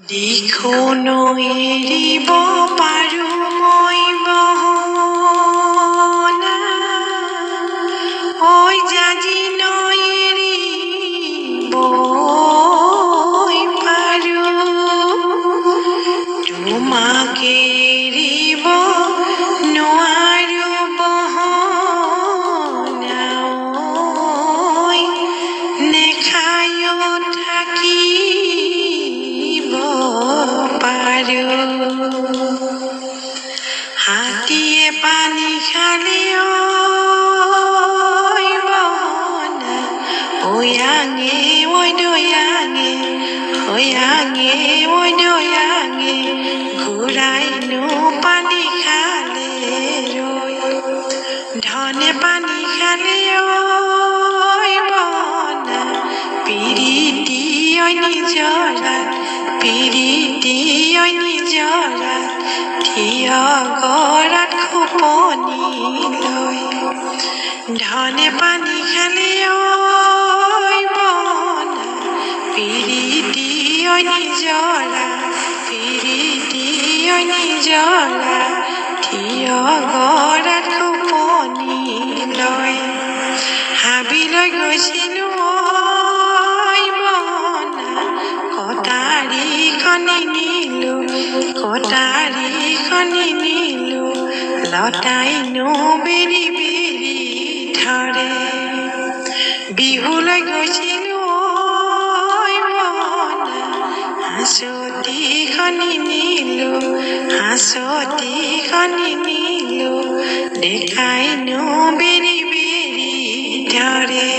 দেখো নৈৰিব পাৰো মই বহনা ঐ জাজি নৈৰিব পাৰো তোমাকে এৰিব নোৱাৰো বহনা ঐ নেখায়ো থাকিব পাৰো হাতীয়ে পানী খালে ঐ বহনা ঐয়াঙে ঐ দৈয়াঙে ঐয়াঙে ঐ দৈয়াঙে ঘূৰাইনো পানী খালে ৰৈ ধনে পানী খালে ঐ বহনা পিৰিতি ঐ নিজৰা পিৰিতি ঐ নিজৰা থিয় গৰাত খোপনি লৈ ধনে পানী খালে ঐ বহনা পিৰিতি ঐ নিজৰা পিৰিতি ঐ নিজৰা থিয় গৰাত খোপনি লৈ হাবিলৈ গৈছিলো ঐ বহনা কটাৰীখন নিনিলো কটাৰীখন নিনিলো লতাইনো বেৰি বেৰি ধৰে বিহুলৈ গৈছিলো ঐ বহনা হাঁচতিখন নিনিলো হাঁচতিখন নিনিলো দেখাইনো বেৰি বেৰি ধৰে